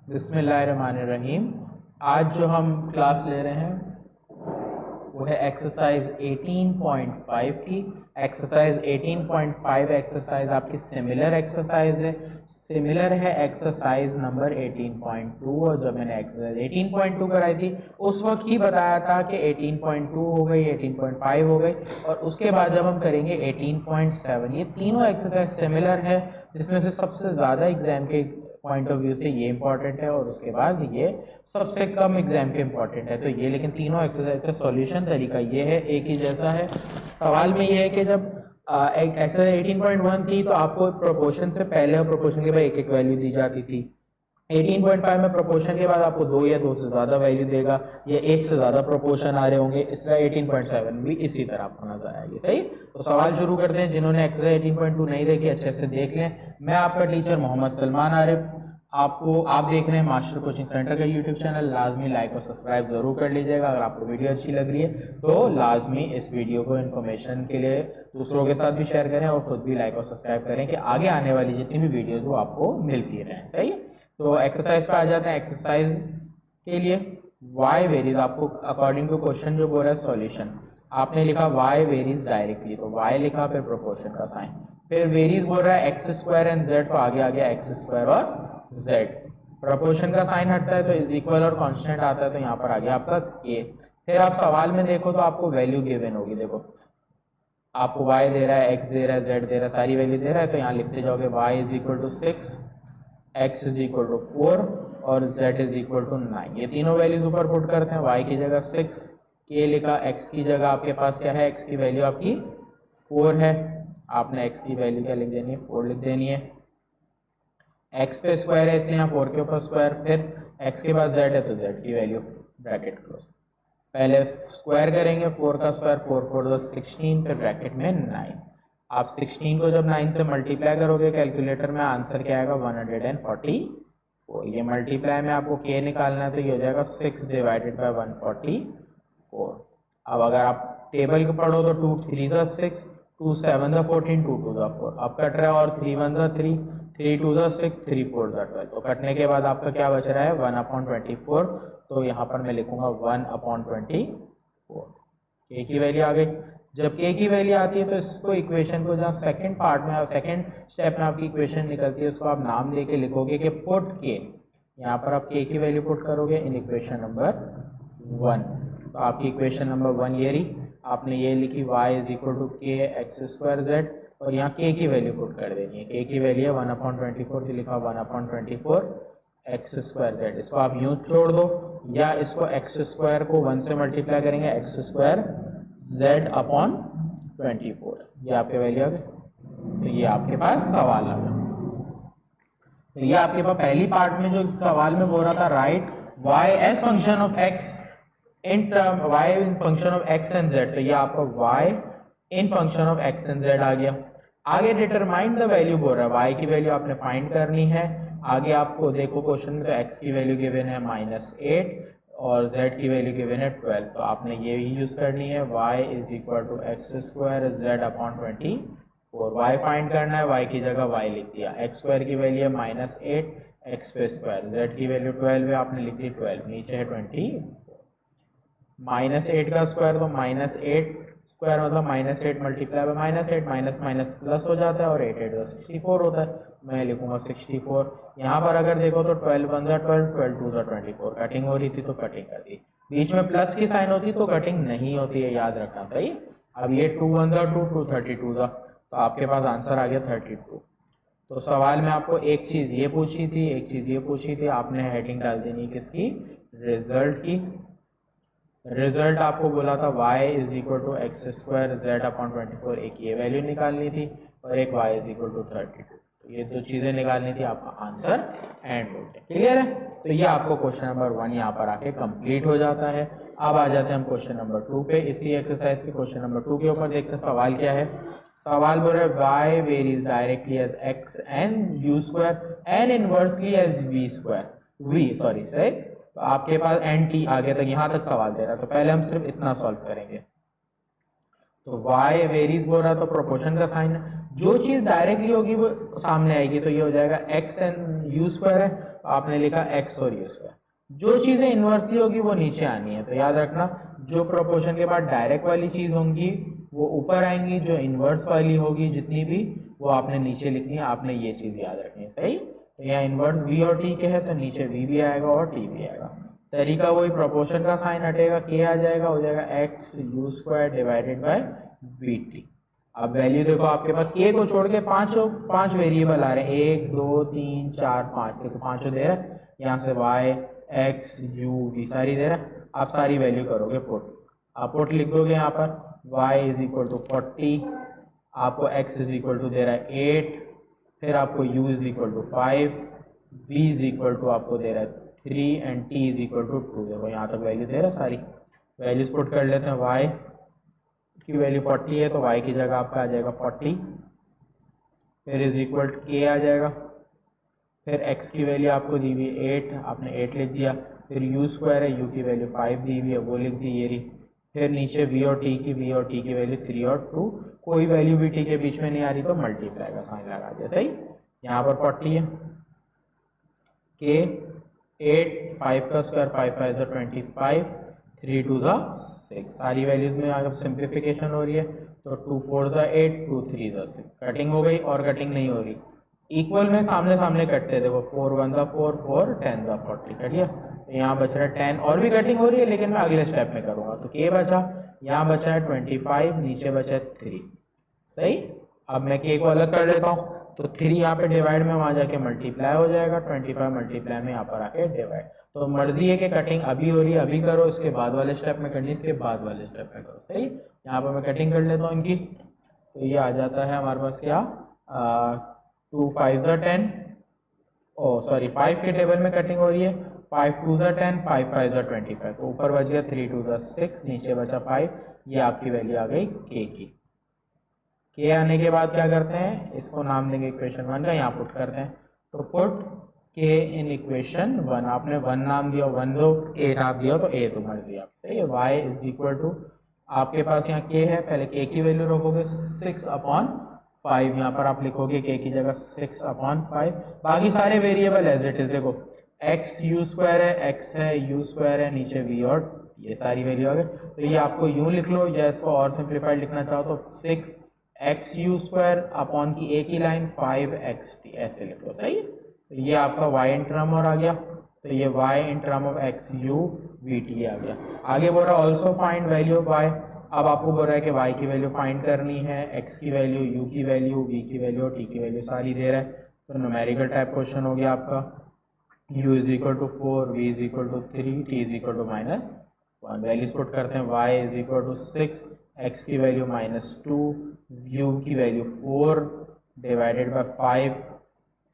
बिस्मिल्लाहिर्रहमानिर्रहीम। आज जो हम क्लास ले रहे हैं वो है एक्सरसाइज 18.5 की। एक्सरसाइज 18.5 एक्सरसाइज आपकी सिमिलर एक्सरसाइज है, सिमिलर है एक्सरसाइज नंबर 18.2। और जब मैंने एक्सरसाइज 18.2 कराई थी उस वक्त ही बताया था कि 18.2 हो गई, 18.5 हो गई, और उसके बाद जब हम करेंगे 18.7, ये तीनों एक्सरसाइज सिमिलर है, जिसमें से सबसे ज़्यादा एग्जाम के पॉइंट ऑफ व्यू से ये इंपॉर्टेंट है और उसके बाद ये सबसे कम एग्जाम के इंपॉर्टेंट है। तो ये लेकिन तीनों एक्सरसाइज का सॉल्यूशन तरीका ये है, एक ही जैसा है। सवाल में ये है कि जब एक एक्सरसाइज 18.1 थी तो आपको प्रोपोर्शन से पहले और प्रोपोर्शन के बाद एक एक वैल्यू दी जाती थी। 18.5 में प्रोपोर्शन के बाद आपको 2 या 2 से ज्यादा वैल्यू देगा, या 1 से ज्यादा प्रोपोर्शन आ रहे होंगे। इस तरह 18.7 भी इसी तरह आपको नजर आएगी। सही, तो सवाल शुरू करते हैं। जिन्होंने एक्सरसाइज 18.2 नहीं देखी अच्छे से देख लें। मैं आपका टीचर मोहम्मद सलमान आरिफ, आप देख रहे हैं मास्टर कोचिंग सेंटर का यूट्यूब चैनल। लाजमी लाइक और सब्सक्राइब जरूर कर लीजिएगा। अगर आपको वीडियो अच्छी लग रही है तो लाजमी इस वीडियो को इन्फॉर्मेशन के लिए दूसरों के साथ भी शेयर करें और खुद भी लाइक और सब्सक्राइब करें कि आगे आने वाली जितनी भी वीडियोज वो आपको मिलती रहे। सही है, तो एक्सरसाइज पे आ जाते हैं। एक्सरसाइज के लिए y वेरीज, आपको अकॉर्डिंग टू क्वेश्चन जो बोल रहा है सॉल्यूशन, आपने लिखा y वेरीज डायरेक्टली, तो y लिखा, फिर प्रोपोर्शन का साइन, फिर वेरीज बोल रहा है एक्स स्क्वायर एंड जेड, तो आगे आ गया एक्स स्क्वायर और जेड। प्रोपोर्शन का साइन हटता है तो इज इक्वल और कांस्टेंट आता है, तो यहाँ पर आ गया आपका k। फिर आप सवाल में देखो तो आपको वैल्यू गिवन होगी। देखो आपको y दे रहा है, x दे रहा है, z दे रहा है, सारी वैल्यू दे रहा है, तो यहाँ लिखते जाओगे y is equal to 6, x is equal to 4 और z इज इक्वल टू 9। ये तीनों वैल्यूज ऊपर पुट करते हैं। y की जगह 6, k लिखा, x की जगह आपके पास क्या है, x की वैल्यू आपकी 4 है, आपने x की वैल्यू क्या लिख देनी है, 4 लिख देनी है। x पे स्क्वायर है इसलिए यहाँ 4 के ऊपर स्क्वायर, फिर x के बाद z है तो z की वैल्यू, ब्रैकेट क्लोज। पहले स्क्वायर करेंगे, 4 का स्क्वायर 4 4 16, फिर ब्रैकेट में 9। आप 16 को जब 9 से मल्टीप्लाई करोगे कैलकुलेटर में, आंसर क्या आएगा 144। ये मल्टीप्लाई में आपको k निकालना है तो ये हो जाएगा 6 डिवाइडेड बाय 144। अब अगर आप टेबल को पढ़ो तो 2 3 जा 6, 2 7 जा 14, 2 2 जा 4, अब कट रहा है, और 3 1 जा 3, 3 2 जा 6, 3 4 जा 12, तो कटने के बाद आपका क्या बच रहा है 1/24। तो यहाँ पर मैं लिखूंगा 1/24, k की वैल्यू आ गई। जब k की वैल्यू आती है तो इसको इक्वेशन को जहाँ सेकंड पार्ट में, सेकंड स्टेप में आपकी इक्वेशन निकलती है, उसको आप नाम दे के लिखोगे कि पुट k। यहाँ पर आप k की वैल्यू पुट करोगे इन इक्वेशन नंबर 1, तो आपकी इक्वेशन नंबर 1 ये रही। आपने ये लिखी y is equal to k x square z, और यहाँ k की वैल्यू पुट कर देनी है। k की वैल्यू है 1/24, तो लिखा 1/24 एक्स स्क्वायर जेड। इसको आप यूं छोड़ दो, या इसको एक्स स्क्वायर को 1 से मल्टीप्लाई करेंगे, एक्स स्क्वायर जेड अपॉन 24, ये आपके वैल्यू आ गई। तो ये आपके पास सवाल आ गया। तो ये आपके पास पहली पार्ट में जो सवाल में बोल रहा था, right y as function of x in term y in function of x and z, तो ये आपका y in function of x and z आ गया। आगे डिटरमाइन द वैल्यू बोल रहा है, y की वैल्यू आपने फाइंड करनी है। आगे आपको देखो क्वेश्चन में तो x की वैल्यू गिवन है -8 और z की वैल्यू गिवन है 12, तो आपने ये भी यूज करनी है, y is equal to x square z upon 24। y find करना है, y की जगह y लिख दिया, x स्क्वायर की वैल्यू है -8, x पे स्क्वायर, z की वैल्यू 12 है, आपने लिख दी 12, नीचे है 24। -8 का स्क्वायर तो -8 स्क्वायर मतलब -8 multiply by -8, minus minus plus हो जाता है, और 8 8 64 होता है, मैं लिखूंगा 64। यहाँ पर अगर देखो तो 12 1 जा 12, 12 2 जा 24, कटिंग हो रही थी तो कटिंग कर दी। बीच में प्लस की साइन होती तो कटिंग नहीं होती है, याद रखना। सही, अब ये 2 1 जा 2, 2 32 जा, तो आपके पास आंसर आ गया 32। तो सवाल में आपको एक चीज ये पूछी थी, एक चीज ये पूछी थी, आपने हेडिंग डाल देनी किसकी, रिजल्ट की। रिजल्ट आपको बोला था y is equal to x square z upon 24, एक ये वैल्यू निकालनी थी और एक y इज इक्वल टू 32, तो ये दो चीजें निकालनी थी, आपका आंसर एंड हो गया। क्लियर है, तो ये आपको क्वेश्चन नंबर 1 यहाँ पर आके कंप्लीट हो जाता है। अब आ जाते हैं हम क्वेश्चन नंबर 2 पे। इसी एक्सरसाइज के क्वेश्चन नंबर 2 के ऊपर देखते हैं सवाल क्या है। सवाल बोल रहा है y varies directly as x and u square and inversely as v sorry से, तो आपके पास एन टी आगे तक, यहां तक सवाल दे रहा है, तो पहले हम सिर्फ इतना सॉल्व करेंगे। तो y वेरीज बोल रहा है तो प्रोपोर्शन का साइन है, जो चीज डायरेक्टली होगी वो सामने आएगी, तो ये हो जाएगा x एंड u स्क्वायर है, आपने लिखा x और u स्क्वायर। जो चीजें इन्वर्सली होगी वो नीचे आनी है, तो याद रखना जो प्रोपोर्शन के बाद डायरेक्ट वाली चीज होंगी वो ऊपर आएंगी, जो इन्वर्स वाली होगी जितनी भी वो आपने नीचे लिखनी है। आपने ये चीज याद रखनी है, सही। तो यहाँ इन्वर्स v और t के है तो नीचे v भी आएगा और t भी आएगा। तरीका वही, प्रोपोर्शन का साइन हटेगा, k आ जाएगा, हो जाएगा x u square divided bye vt। अब वैल्यू देखो आपके पास k को छोड़ के पांच वेरिएबल आ रहे हैं, 1 2 3 4 5, देखो पांचों दे रहा है। यहाँ से y x u v सारी दे रहा है। आप सारी वैल्यू करोगे पुट, आप पुट लिख दोगे यहाँ पर y इज इक्वल टू 40, आपको x इज इक्वल टू दे रहा है 8, फिर आपको u is equal to 5, v is equal to आपको दे रहा है 3 and t is equal to 2। देखो यहाँ तक वैल्यू दे रहा है, सारी वैल्यूज पुट कर लेते हैं। y की वैल्यू 40 है तो y की जगह आपका आ जाएगा 40, फिर इज इक्वल टू k आ जाएगा, फिर x की वैल्यू आपको दी हुई 8, आपने 8 लिख दिया, फिर u स्क्वायर है, u की वैल्यू 5 दी हुई है वो लिख दी, ये रही। फिर नीचे v और t की वैल्यू 3 और 2, कोई वैल्यू भी t के बीच में नहीं आ रही तो मल्टीप्लाई का साइन लगा दिया, सही। यहाँ पर 40 है, k 8, 5 का स्क्वायर 5 5 25, 3 2 6, सारी वैल्यूज में अगर सिंप्लीफिकेशन हो रही है तो 2 4 8, 2 3 6, कटिंग हो गई और कटिंग नहीं हो रही, इक्वल में सामने सामने कटते, देखो 4 1 4 4 10 40 कट गया। तो यहाँ बच रहा है 10, और भी कटिंग हो रही है लेकिन मैं अगले स्टेप में करूंगा। तो k बचा, यहाँ बचा है 25, नीचे बचा है 3, सही। अब मैं k को अलग कर लेता हूँ, तो 3 यहाँ पे डिवाइड में वहां जाके मल्टीप्लाई हो जाएगा, 25 मल्टीप्लाई में यहाँ पर आके डिवाइड। तो मर्जी है कि कटिंग अभी हो रही है अभी करो, इसके बाद वाले स्टेप में करनी इसके बाद वाले स्टेप में करो, सही। यहाँ पर मैं कटिंग कर लेता हूँ इनकी, तो ये आ जाता है हमारे पास क्या, 2 5 10, ओ सॉरी 5 के टेबल में कटिंग हो रही है, 5 2 10, 5 5 25, तो ऊपर बच गया 3 2 6, नीचे बचा 5, ये आपकी वैल्यू आ गई k की। k आने के बाद क्या करते हैं, इसको नाम देंगे इक्वेशन 1 का, यहाँ पुट करते हैं, तो पुट k इन इक्वेशन 1, आपने 1 नाम दिया 1 दो, a नाम दिया तो a तो मर्जी आप, सही है। y इज इक्वल टू आपके पास यहाँ k है, पहले k की वैल्यू रखोगे 6/5, यहाँ पर आप लिखोगे k की जगह 6/5, बाकी सारे वेरिएबल एज इट इज, देखो x u स्क्वायर है, x है, u स्क्वायर है, नीचे v और ये सारी वैल्यू आ गई। तो ये आपको यूं लिख लो, या इसको और सिंप्लीफाइड लिखना चाहो तो 6x u स्क्वायर अपॉन की एक ही लाइन 5xt ऐसे लिख लो, सही है। तो ये आपका y इन टर्म और आ गया, तो ये y in term of x u v t आ गया। आगे बोल रहा है also find value of y, अब आपको बोल रहा है कि y की वैल्यू फाइंड करनी है, x की वैल्यू, u की वैल्यू, v की वैल्यू और t की वैल्यू सारी दे रहा है। तो न्यूमेरिकल टाइप क्वेश्चन हो गया आपका, u is equal to 4, v is equal to 3, t is equal to -1, values put करते हैं, y is equal to 6, x की वैल्यू -2, u की वैल्यू 4 डिवाइडेड बाय 5,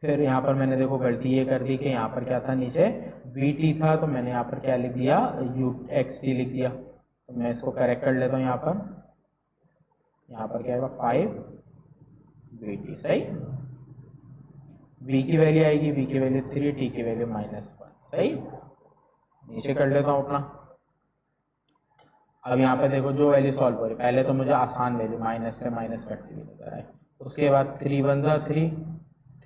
फिर यहाँ पर मैंने देखो गलती ये कर दी कि यहाँ पर क्या था, नीचे vt था तो मैंने यहाँ पर क्या लिख दिया, xt लिख दिया। तो मैं इसको करेक्ट कर लेता हूँ, यहाँ पर क्या आएगा 5vt, सही। v की वैल्यू आएगी, v की वैल्यू 3, t की वैल्यू -1, सही। नीचे कर लेता हूँ अपना। अब यहाँ पे देखो जो वैल्यू सॉल्व हो रही, पहले तो मुझे आसान वैल्यू माइनस से माइनस कटती हुई नजर आए, उसके बाद 3 1 3,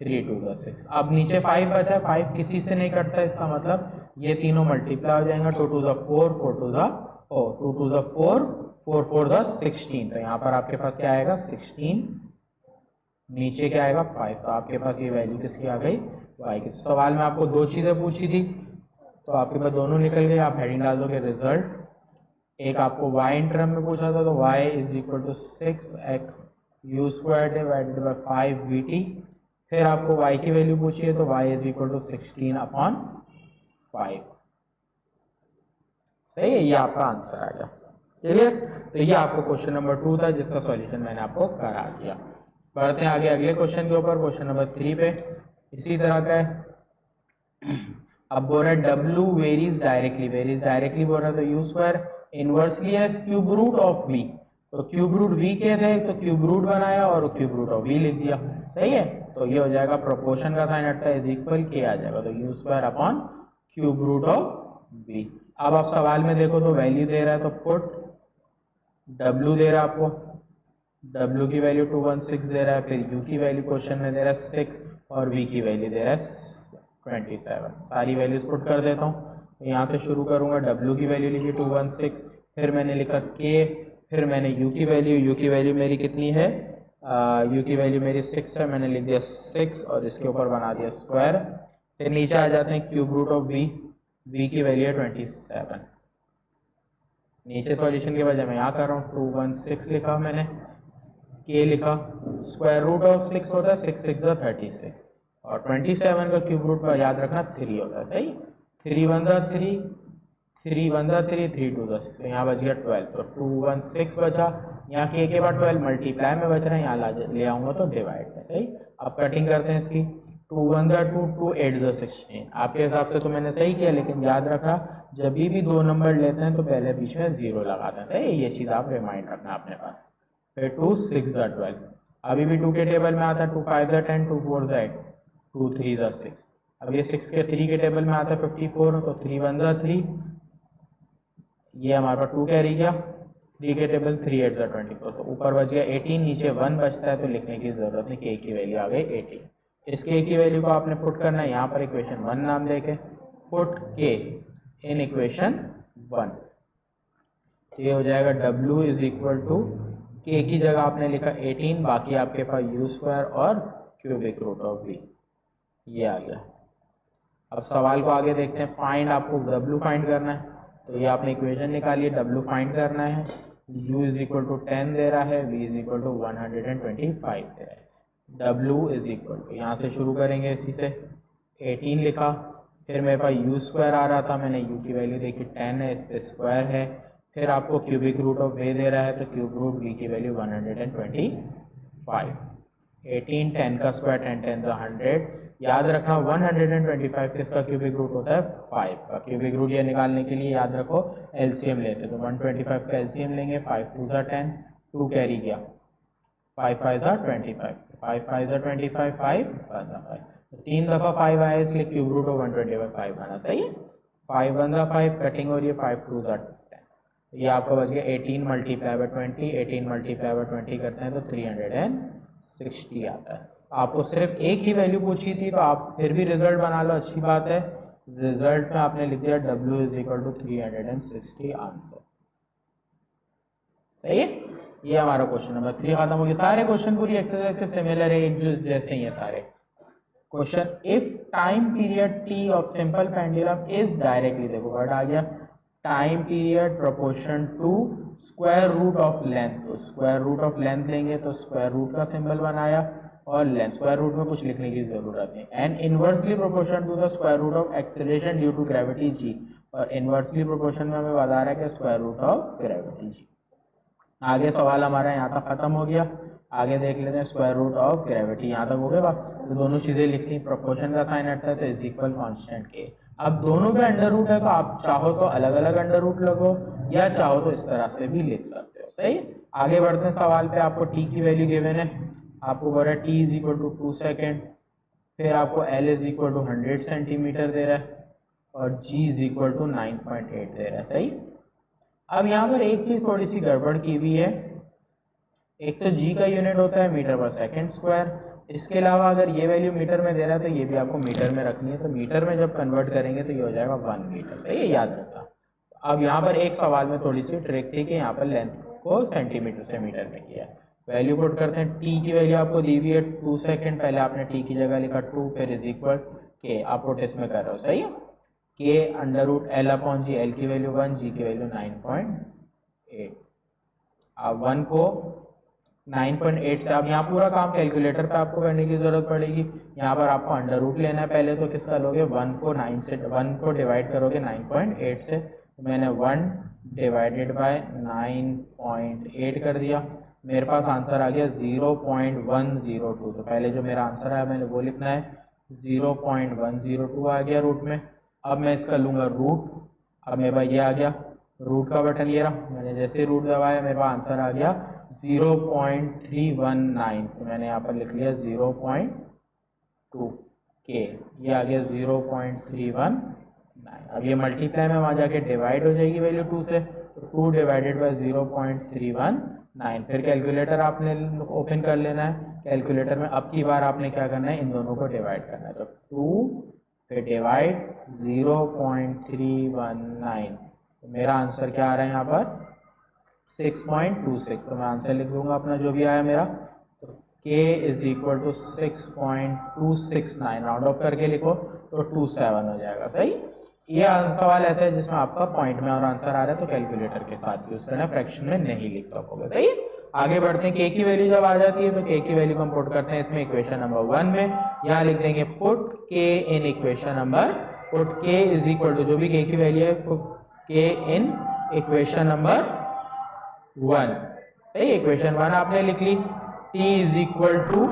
3 2 6, अब नीचे 5 बचा है, 5 किसी से नहीं कटता, इसका मतलब ये तीनों मल्टीप्लाई हो जाएंगे, 2 2 4, 4 2 2 2 4, 4 4 16, तो यहाँ पर आपके पास क्या आएगा 16, नीचे क्या आएगा 5, तो आपके पास ये वैल्यू किसकी आ गई, y की। सवाल में आपको दो चीजें पूछी थी तो आपके पास दोनों निकल गए, आप हेडिंग डाल दोगे रिजल्ट। एक आपको y इन टर्म में पूछा था तो y is equal to 6x u square divided by 5vt, फिर आपको y की वैल्यू पूछी है तो y इज इक्वल टू 16/5, सही है। ये आपका आंसर आ गया, क्लियर। तो ये आपको क्वेश्चन नंबर 2 था जिसका सॉल्यूशन मैंने आपको करा दिया। बढ़ते हैं आगे अगले क्वेश्चन के ऊपर, क्वेश्चन नंबर 3 पे इसी तरह का है। अब बोल रहा है w वेरीज डायरेक्टली बोल रहा है, तो u square inversely as cube root of v, तो क्यूब रूट v के थे तो क्यूब रूट बनाया और क्यूब रूट ऑफ v लिख दिया, सही है। तो ये हो जाएगा प्रोपोर्शन का साइन हटता है, इज इक्वल k आ जाएगा, तो u square upon cube root of v। अब आप सवाल में देखो तो वैल्यू दे रहा है, तो पुट w दे रहा है आपको, w की वैल्यू 216 दे रहा है, फिर u की वैल्यू क्वेश्चन में दे रहा है 6 और v की वैल्यू दे रहा है 27। सारी वैल्यूज पुट कर देता हूँ। यहाँ से शुरू करूँगा, W की वैल्यू लिखी 216, फिर मैंने लिखा K, फिर मैंने U की वैल्यू मेरी कितनी है, U की वैल्यू मेरी 6 है, मैंने लिख दिया 6 और इसके ऊपर बना दिया स्क्वायर। फिर नीचे आ जाते हैं क्यूब रूट ऑफ V की वैल्यू है 27। नीचे सॉल्यूशन के बजाय मैं यहाँ कर रहा हूँ, 216 लिखा मैंने, K लिखा, स्क्वायर रूट ऑफ 6 होता है 6 6 36 और 27 का क्यूब रूट पर याद रखना 3 होता है, सही। 3 1 3, 3 1 3, 3 2 6, तो यहाँ बच गया 12, तो 216 बचा। यहाँ के बाद 12 मल्टीप्लाई में बच रहा है, यहाँ ले आऊंगा तो डिवाइड में, सही। अब कटिंग करते हैं इसकी, 2 1 2, 2 8 16। आपके हिसाब से तो मैंने सही किया, लेकिन याद रखना जब भी दो नंबर लेते हैं तो पहले बीच में 0 लगाते हैं, सही। ये चीज आप रिमाइंड रखना अपने पास। फिर 2 6 12, अभी भी 2 के टेबल में आता है, 2 5 10, 2 4 8, 2 3 6। अब ये 6 के 3 के टेबल में आता है 54, तो 3 1 3, ये हमारे पास 2 कैरी गया, 3 के टेबल 3 8 24, तो ऊपर बच गया 18, नीचे 1 बचता है तो लिखने की जरूरत नहीं, K की वैल्यू आ गई 18। इस K की वैल्यू को आपने पुट करना है यहाँ पर इक्वेशन 1 नाम देके, पुट K इन इक्वेशन 1, ये हो जाएगा W is equal to K की जगह आपने लिखा 18, बाकी आपके पास U स्क्वायर और क्यूबिक रूट ऑफ V, ये आ गया। अब सवाल को आगे देखते हैं, फाइंड, आपको W फाइंड करना है, तो ये आपने इक्वेशन निकाली है, W फाइंड करना है, U इज इक्वल टू 10 दे रहा है, V इज इक्वल टू 125 दे रहा है। W इज इक्वल टू, यहाँ से शुरू करेंगे इसी से, 18 लिखा, फिर मेरे पास U स्क्वायर आ रहा था, मैंने U की वैल्यू देखी 10 है, इस पे स्क्वायर है, फिर आपको क्यूबिक रूट ऑफ V दे रहा है, तो क्यूब रूट V की वैल्यू 125, 18 10 का स्क्वायर 10 10 100, याद रखना 125 किसका क्यूबिक रूट होता है, 5 का। क्यूबिक रूट ये निकालने के लिए याद रखो एलसीएम लेते हैं, तो 125 का एलसीएम लेंगे, 5 2 10, 2 कैरी गया, 5 5 25, 5 5 25, 5 5, तो 3 दफा 5 आया, इसलिए क्यूब रूट ऑफ 125 5 आना, सही है। 5 1 5, कटिंग हो रही है, 5 2 10, ये आपका बच गया 18 मल्टीप्लाई बाय 20, 18 मल्टीप्लाई बाय 20 करते हैं तो 360 आता है। आपको सिर्फ एक ही वैल्यू पूछी थी, तो आप फिर भी रिजल्ट बना लो, अच्छी बात है। रिजल्ट में आपने लिख दिया W is equal to 360 answer, सही है। ये हमारा क्वेश्चन नंबर 3 खत्म हो गया। सारे क्वेश्चन पूरी एक्सरसाइज के सिमिलर है, एक जैसे ही है सारे question. If time period T of simple pendulum is directly, देखो वर्ड आ गया, time period proportion to square root of length, तो स्क्वायर रूट ऑफ लेंथ लेंगे तो स्क्वायर रूट का सिंबल बनाया, और लेंथ स्क्वायर रूट में कुछ लिखने की जरूरत नहीं। And inversely proportion to the square root of acceleration due to gravity G, और इनवर्सली प्रोपोर्शन में हमें बता रहा है कि square root of gravity G। आगे सवाल हमारा यहाँ तक खत्म हो गया, आगे देख लेते हैं स्क्वायर रूट ऑफ ग्रेविटी, यहाँ तक हो गया। तो दोनों चीजें लिखनी, प्रोपोर्शन का साइन हटता है तो इज इक्वल कांस्टेंट के। अब दोनों पे अंडर रूट है, तो आप चाहो तो अलग अलग अंडर रूट लगो, या चाहो तो इस तरह से भी लिख सकते हो, सही। आगे बढ़ते हैं सवाल पे, आपको T की वैल्यू गिवन है, आपको बोल रहा है T is equal to 2 second, फिर आपको L is equal to 100 centimetre दे रहा है, और G इज इक्वल टू 9.8 दे रहा है, सही। अब यहाँ पर एक चीज थोड़ी सी गड़बड़ की हुई है, एक तो G का यूनिट होता है मीटर पर सेकेंड स्क्वायर, इसके अलावा अगर ये वैल्यू मीटर में दे रहा है तो ये भी आपको मीटर में रखनी है, तो मीटर में जब कन्वर्ट करेंगे तो ये हो जाएगा 1 मीटर, सही है, याद रखना। अब यहाँ पर एक सवाल में थोड़ी सी ट्रिक थी कि यहाँ पर लेंथ को सेंटीमीटर से मीटर में किया है। वैल्यू पुट करते हैं, T की वैल्यू आपको दी हुई है 2 सेकेंड, पहले आपने T की जगह लिखा 2, फिर इज इक्वल K, आप पुट इसमें कर रहे हो, सही है। K अंडर रूट L अपॉन G, L की वैल्यू 1, G की वैल्यू 9.8। अब 1 को 9.8 से, अब यहाँ पूरा काम कैलकुलेटर पे आपको करने की जरूरत पड़ेगी। यहाँ पर आपको अंडर रूट लेना है पहले, तो किसका लोगे, 1 को 9 से, 1 को डिवाइड करोगे 9.8 से, तो मैंने 1 डिवाइडेड बाय 9.8 कर दिया, मेरे पास आंसर आ गया 0.102। तो पहले जो मेरा आंसर आया मैंने वो लिखना है, 0.102 आ गया रूट में। अब मैं इसका लूंगा रूट, अब मेरे पास ये आ गया रूट का बटन, ये रहा, मैंने जैसे रूट दबाया मेरे पास आंसर आ गया 0.319, तो मैंने यहाँ पर लिख लिया 0.2 के, ये आ गया 0.319। अब ये मल्टीप्लाई में वहाँ जाके डिवाइड हो जाएगी वैल्यू 2 से, तो 2 डिवाइडेड बाय 0.319, फिर कैलकुलेटर आपने ओपन कर लेना है। कैलकुलेटर में अब की बार आपने क्या करना है, इन दोनों को डिवाइड करना है, तो 2 फिर डिवाइड 0.319, तो मेरा आंसर क्या आ रहा है यहाँ पर 6.26। तो मैं आंसर लिख दूंगा अपना जो भी आया मेरा, तो k is equal to 6.269, round off करके लिखो तो 27 हो जाएगा। सही, ये सवाल ऐसा है जिसमें आपका पॉइंट में और आंसर आ रहा है तो कैलकुलेटर के साथ यूज करना, फ्रैक्शन में नहीं लिख सकोगे। सही, आगे बढ़ते हैं। k की वैल्यू जब आ जाती है तो k की वैल्यू को हम पुट करते हैं इसमें इक्वेशन नंबर 1 में। यहाँ लिख देंगे put k in equation number, put k is equal to जो भी k की वैल्यू है k इन इक्वेशन नंबर 1। सही, इक्वेशन 1 आपने लिख ली। t इज इक्वल टू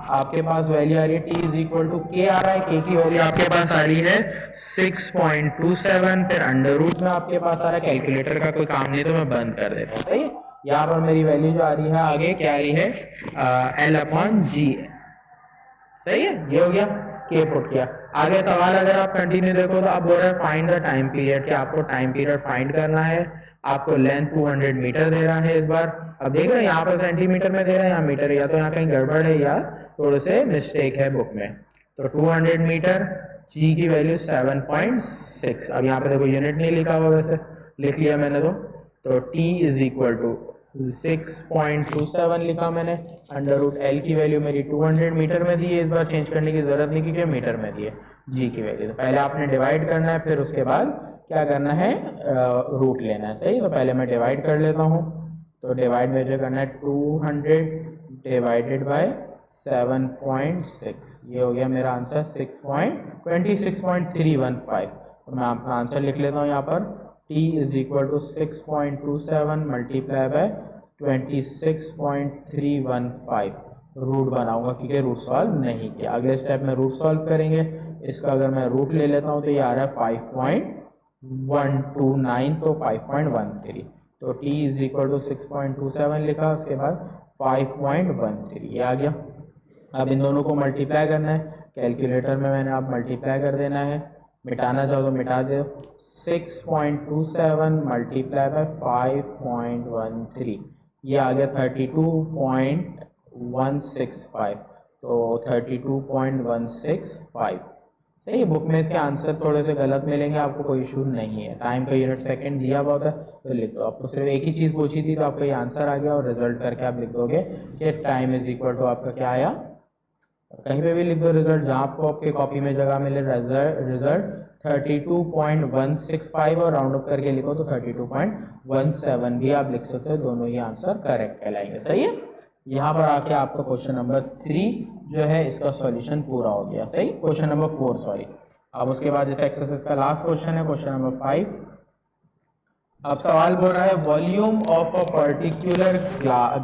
आपके पास वैल्यू आ रही है, t is equal to k आ रहा है, k की वैल्यू आपके पास आ रही है 6.27, फिर अंडर रूट में आपके पास आ रहा है। कैलकुलेटर का कोई काम नहीं तो मैं बंद कर देता हूँ। सही है, यहाँ पर मेरी वैल्यू जो आ रही है आगे क्या आ रही है, L/G। सही है, ये हो गया, k पुट किया। आगे सवाल अगर आप कंटिन्यू देखो तो अब बोल रहा है फाइंड द टाइम पीरियड, कि आपको टाइम पीरियड फाइंड करना है। आपको लेंथ 200 मीटर दे रहा है इस बार। अब देख रहे हैं यहाँ पर सेंटीमीटर में दे रहा है, यहाँ मीटर, या तो यहाँ कहीं गड़बड़ है या थोड़े से मिस्टेक है बुक में। तो 200 मीटर, g की वैल्यू 7.6। अब यहाँ पे देखो यूनिट नहीं लिखा हुआ, वैसे लिख लिया मैंने तो t इज इक्वल टू 6.27 लिखा मैंने। अंडर रूट l की वैल्यू मेरी 200 मीटर में दी है, इस बार चेंज करने की जरूरत नहीं क्योंकि मीटर में दी है g की वैल्यू। तो पहले आपने डिवाइड करना है, फिर उसके बाद क्या करना है, रूट लेना है। सही, तो पहले मैं डिवाइड कर लेता हूँ। तो डिवाइड में जो करना है 200 डिवाइडेड बाय 7.6, ये हो गया मेरा आंसर 26.315। तो मैं अपना आंसर लिख लेता हूँ यहाँ पर, t is equal to 6.27 multiply by 26.315। Root बनाऊंगा क्योंकि रूट सॉल्व नहीं किया। अगले स्टेप में रूट सॉल्व करेंगे। इसका अगर मैं रूट ले लेता हूँ तो ये आ रहा है 5.129, तो 5.13। तो t इज इक्वल टू 6.27 लिखा, उसके बाद 5.13, ये आ गया। अब इन दोनों को मल्टीप्लाई करना है, कैलकुलेटर में मैंने आप मल्टीप्लाई कर देना है, मिटाना चाहो तो मिटा दो। 6.27 मल्टीप्लाई बाय 5.13, ये आ गया 32.165, तो 32.165। सही, बुक में इसके आंसर थोड़े से गलत मिलेंगे, आपको कोई इशू नहीं है। टाइम का यूनिट सेकंड दिया हुआ था तो लिख दो। आपको सिर्फ एक ही चीज पूछी थी तो आपका ये आंसर आ गया, और रिजल्ट करके आप लिख दोगे कि टाइम इज इक्वल टू आपका क्या आया। कहीं पे भी लिख दो रिजल्ट, जहां आपको आपके कॉपी में जगह मिले रिजल्ट 32.165, और राउंड अप करके लिखो तो 32.17 भी आप लिख सकते हो, दोनों ही आंसर करेक्ट कहलाएंगे। सही है, यहाँ पर आके आपका क्वेश्चन नंबर 3 जो है इसका सॉल्यूशन पूरा हो गया। सही, क्वेश्चन नंबर 4 सॉरी। अब उसके बाद इस एक्सरसाइज का लास्ट क्वेश्चन है क्वेश्चन नंबर 5। अब सवाल बोल रहा है volume of a particular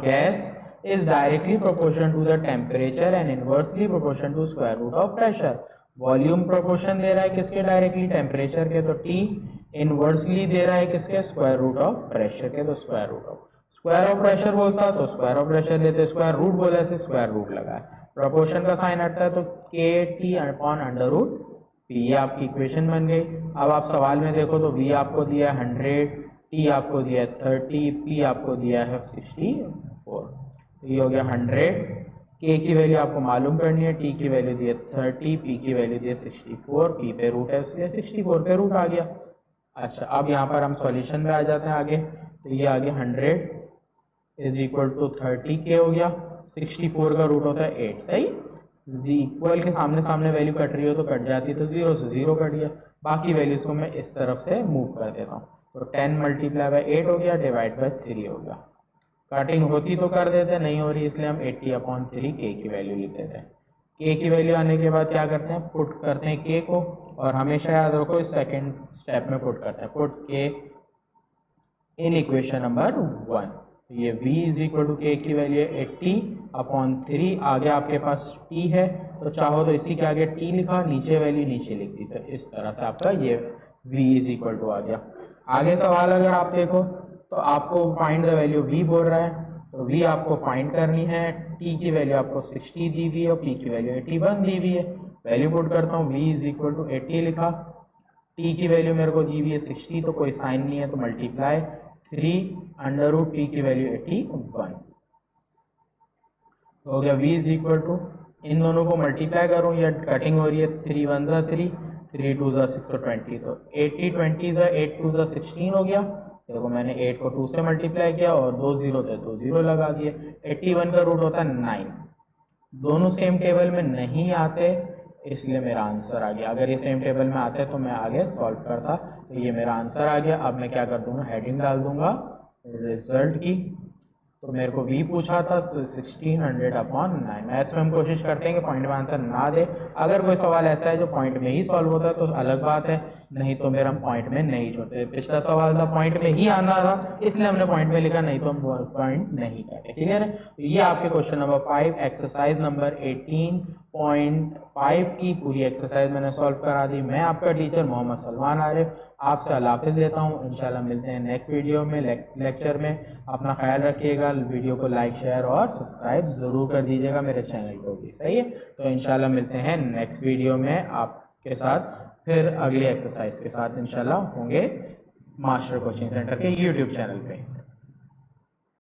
gas is directly proportional to the temperature and inversely proportional to square root of pressure। Volume proportion दे रहा है किसके, डायरेक्टली टेम्परेचर के, तो T। इनवर्सली दे रहा है किसके, स्क्वायर रूट ऑफ प्रेशर के, तो square root of. Square of pressure बोलता तो स्क्वायर ऑफ प्रेशर लेते, स्क्वायर रूट बोला से स्क्वायर रूट लगा है। प्रोपोर्शन का साइन हटता है तो KT upon under root P, ये आपकी इक्वेशन बन गई। अब आप सवाल में देखो तो V आपको दिया है 100, T आपको दिया है 30, P आपको दिया है 64। तो ये हो गया 100, k की वैल्यू आपको मालूम करनी है, t की वैल्यू दी है 30, p की वैल्यू दी है 64, p पे रूट है इसलिए 64 पे रूट आ गया। अच्छा, अब यहाँ पर हम सॉल्यूशन में आ जाते हैं आगे, तो ये आ गया 100 इज इक्वल टू 30k हो गया, 64 का रूट होता है 8। सही, इक्वल के सामने सामने वैल्यू कट रही हो तो कट जाती है, तो 0 से 0 कट गया। बाकी वैल्यूज को मैं इस तरफ से मूव कर देता हूँ, तो 10 मल्टीप्लाई बाय 8 हो गया, डिवाइड बाय 3 हो गया। कटिंग होती तो कर देते, नहीं हो रही इसलिए हम 80/3 k की वैल्यू लिख देते हैं। k की वैल्यू आने के बाद क्या करते हैं, पुट करते हैं k को, और हमेशा याद रखो इस सेकंड स्टेप में पुट करते हैं, put k in equation number 1। ये v is equal to k की वैल्यू 80/3, आगे आपके पास t है तो चाहो तो इसी के आगे t लिखा, नीचे वैल्यू नीचे लिख दी, तो इस तरह से आपका ये v इज इक्वल टू आ गया। आगे सवाल अगर आप देखो तो आपको फाइंड द वैल्यू v बोल रहा है, तो v आपको फाइंड करनी है, t की वैल्यू आपको 60 दी हुई है और p की वैल्यू 81 दी हुई है। वैल्यू पुट करता हूँ, v इज इक्वल टू 80 लिखा, t की वैल्यू मेरे को दी हुई है 60, तो कोई साइन नहीं है तो मल्टीप्लाई 3 अंडर रूट p की वैल्यू 81 हो गया। v इज इक्वल टू, इन दोनों को मल्टीप्लाई करूँ या कटिंग हो रही है, 3 1 3, 3 2 ज़ा 6 तो 20, तो 80 20 ज़ा 8 2 ज़ा 16 हो गया। देखो मैंने 8 को 2 से मल्टीप्लाई किया और 2 0 थे तो 0 लगा दिए। 81 का रूट होता है 9। दोनों सेम टेबल में नहीं आते इसलिए मेरा आंसर आ गया। अगर ये सेम टेबल में आते तो मैं आगे सॉल्व करता। तो ये मेरा आंसर आ गया। अब मैं क्या कर दूंगा, हेडिंग डाल दूंगा रिजल्ट की। तो मेरे को v पूछा था तो 1600/9। मैथ्स में हम कोशिश करते हैं कि पॉइंट में आंसर ना दे। अगर कोई सवाल ऐसा है जो पॉइंट में ही सॉल्व होता है तो अलग बात है, नहीं तो मेरा हम पॉइंट में नहीं छोड़ते। पिछला सवाल था पॉइंट में ही आना था इसलिए हमने पॉइंट में लिखा, नहीं तो हम पॉइंट नहीं करते। क्लियर है। तो ये आपके क्वेश्चन नंबर 5 एक्सरसाइज नंबर 18.5 की पूरी एक्सरसाइज मैंने सॉल्व करा दी। मैं आपका टीचर मोहम्मद सलमान आरिफ आपसे अल्लाह हाफिज़ देता हूँ। इंशाल्लाह मिलते हैं नेक्स्ट वीडियो में, लेक्चर में। अपना ख्याल रखिएगा। वीडियो को लाइक शेयर और सब्सक्राइब जरूर कर दीजिएगा मेरे चैनल को भी। सही है। तो इंशाल्लाह मिलते हैं नेक्स्ट वीडियो में आपके साथ, फिर अगली एक्सरसाइज के साथ इंशाल्लाह होंगे मास्टर कोचिंग सेंटर के यूट्यूब चैनल पे।